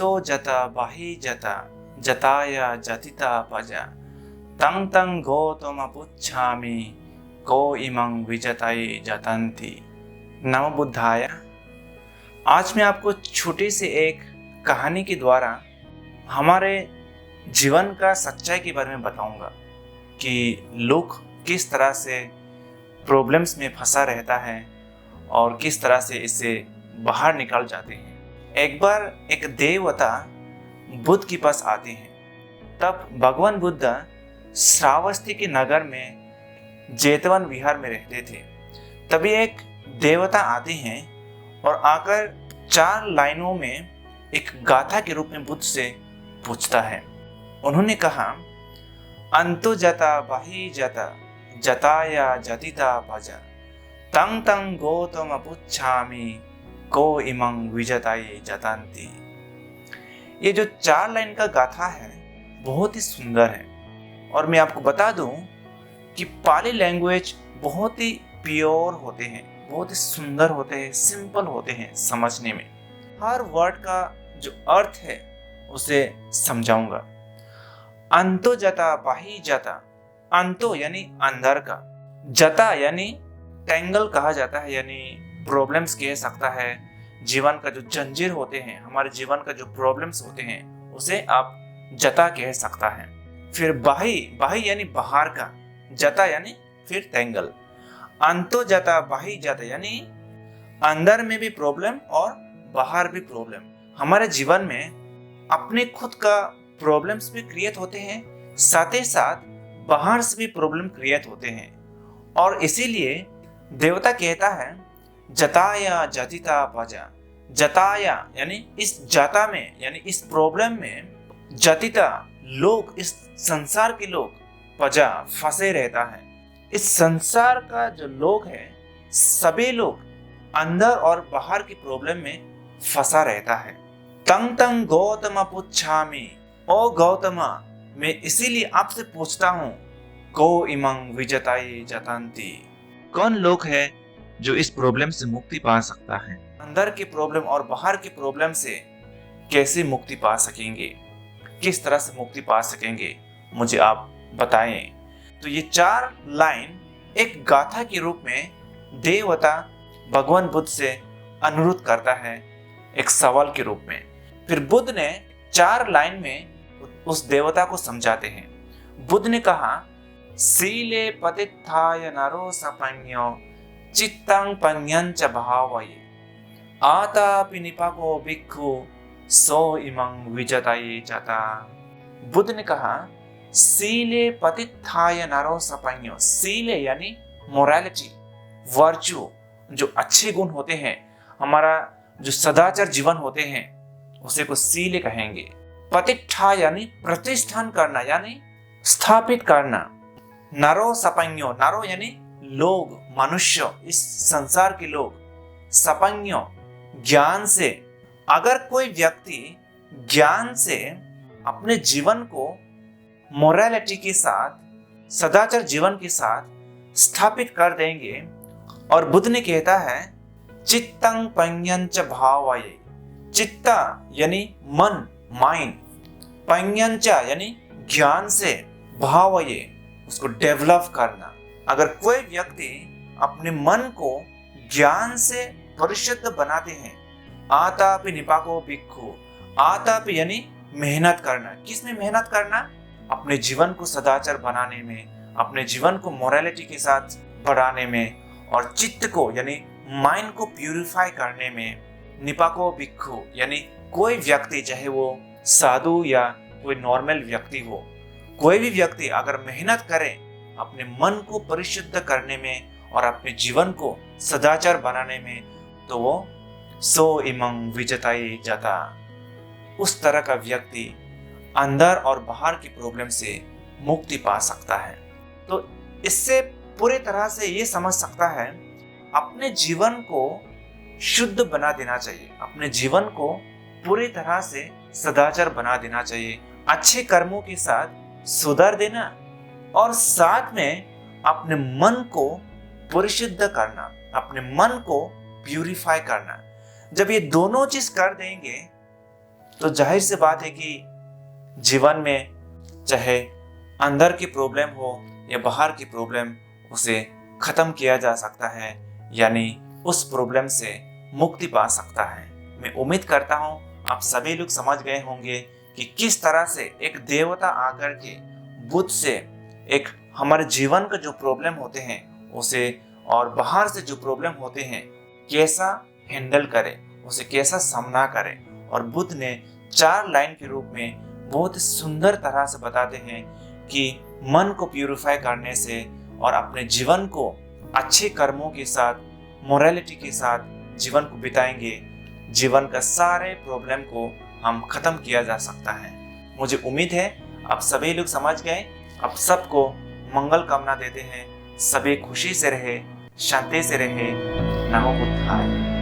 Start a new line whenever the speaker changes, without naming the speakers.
अंतो जता बाहि जता जताया जतिता पजा तंग तंग गौतम पुच्छामि को इमं विजताय जतंती। नमो बुद्धाय। आज मैं आपको छोटी सी एक कहानी के द्वारा हमारे जीवन का सच्चाई के बारे में बताऊंगा कि लोग किस तरह से प्रॉब्लम्स में फंसा रहता है और किस तरह से इससे बाहर निकल जाते हैं। एक बार एक देवता बुद्ध के पास आते हैं। तब भगवान बुद्ध श्रावस्ती के नगर में जेतवन विहार में रहते थे। तभी एक देवता आते हैं और आकर 4 लाइनों में एक गाथा के रूप में बुद्ध से पूछता है। उन्होंने कहा, अंतो जता बाहि जता जताया जतिता पजा तंग तंग गौतम पुच्छामि को इमं विजताय जतंती। ये जो 4 लाइन का गाथा है बहुत ही सुंदर है और मैं आपको बता दूं कि पाली लैंग्वेज बहुत ही प्योर होते हैं, बहुत ही सुंदर होते हैं, सिंपल होते हैं समझने में। हर वर्ड का जो अर्थ है उसे समझाऊंगा। अंतो जता बाहि जता, अंतो यानी अंदर का, जता यानी टेंगल कहा जाता है, यानी प्रॉब्लम्स कह सकता है। जीवन का जो जंजीर होते हैं, हमारे जीवन का जो प्रॉब्लम्स होते हैं उसे आप जता कह सकता है। फिर बाहि, बाहि यानी बाहर का, जता यानी फिर टेंगल। अंतो जता बाहि जता यानी अंदर में भी प्रॉब्लम और बाहर भी प्रॉब्लम। हमारे जीवन में अपने खुद का प्रॉब्लम्स भी क्रिएट होते हैं, साथ ही साथ बाहर से भी प्रॉब्लम क्रिएट होते हैं। और इसीलिए देवता कहता है जताया जतिता पजा। जताया यानी इस जता में, यानी इस प्रॉब्लम में, जतिता लोग, इस संसार के लोग, पजा फंसे रहता है। इस संसार का जो लोग है सभी लोग अंदर और बाहर की प्रॉब्लम में फंसा रहता है। तंग तंग गौतम पुच्छामि, ओ गौतमा मैं इसीलिए आपसे पूछता हूँ, को इमं विजताय जतंती। कौन लोग है जो इस प्रॉब्लम से मुक्ति पा सकता है? अंदर की प्रॉब्लम और बाहर की प्रॉब्लम से कैसे मुक्ति पा सकेंगे, किस तरह से मुक्ति पा सकेंगे, मुझे आप बताएं। तो ये 4 लाइन एक गाथा के रूप में देवता भगवान बुद्ध से अनुरोध करता है, एक सवाल के रूप में। फिर बुद्ध ने 4 लाइन में उस देवता को समझाते हैं। बुद्ध ने कहा, सीले पतित्थाय नरो सपन्यो चित्तं पन्यंच भावये आतापि निपाको भिक्खु सो इमं विजताय जता। बुद्ध ने कहा, सीले पतित्थाय नरो सपन्यो। सीले यानी मोरालिटी, वर्च्यू, जो अच्छे गुण होते हैं, हमारा जो सदाचार जीवन होते हैं उसे को सीले कहेंगे। पतित्था यानी प्रतिष्ठान करना, यानी स्थापित करना। नरो सपन्यो, नरो यानी लोग, मनुष्य, इस संसार के लोग। सपन्यो ज्ञान से। अगर कोई व्यक्ति ज्ञान से अपने जीवन को मोरालिटी के साथ, सदाचार जीवन के साथ स्थापित कर देंगे, और बुद्ध ने कहता है चित्तं पन्यंच भावये। चित्ता यानी मन, माइंड, पन्यंच यानी ज्ञान से, भावये उसको डेवलप करना। अगर कोई व्यक्ति अपने मन को ज्ञान से परिशुद्ध बनाते हैं, आतापि निपाको भिक्खु। आतापि यानी मेहनत करना। किसमें मेहनत करना? अपने जीवन को सदाचार बनाने में, अपने जीवन को मोरालिटी के साथ बढ़ाने में, और चित्त को यानी माइंड को प्यूरिफाई करने में। निपाको भिक्खु यानी कोई व्यक्ति, चाहे वो साधु या कोई नॉर्मल व्यक्ति हो, कोई भी व्यक्ति अगर मेहनत करे अपने मन को परिशुद्ध करने में और अपने जीवन को सदाचार बनाने में, तो वो सो इमं विजताय जता, उस तरह का व्यक्ति अंदर और बाहर की प्रॉब्लम से मुक्ति पा सकता है। तो इससे पूरी तरह से ये समझ सकता है, अपने जीवन को शुद्ध बना देना चाहिए, अपने जीवन को पूरी तरह से सदाचार बना देना चाहिए, अच्छे कर्मों के साथ सुधार देना, और साथ में अपने मन को परिशुद्ध करना, अपने मन को प्यूरिफाई करना। जब ये दोनों चीज कर देंगे तो जाहिर सी बात है कि जीवन में चाहे अंदर की प्रॉब्लम हो या बाहर की प्रॉब्लम, उसे खत्म किया जा सकता है, यानी उस प्रॉब्लम से मुक्ति पा सकता है। मैं उम्मीद करता हूँ आप सभी लोग समझ गए होंगे कि किस तरह से एक देवता आकर के बुद्ध से एक हमारे जीवन का जो प्रॉब्लम होते हैं उसे और बाहर से जो प्रॉब्लम होते हैं कैसा हैंडल करें, उसे कैसा सामना करें। और बुद्ध ने 4 लाइन के रूप में बहुत सुंदर तरह से बताते हैं कि मन को प्यूरिफाई करने से और अपने जीवन को अच्छे कर्मों के साथ, मोरालिटी के साथ जीवन को बिताएंगे, जीवन का सारे प्रॉब्लम को हम खत्म किया जा सकता है। मुझे उम्मीद है आप सभी लोग समझ गए। आप सबको मंगल कामना देते हैं, सभी खुशी से रहे, शांति से रहे। नमो बुद्धाय।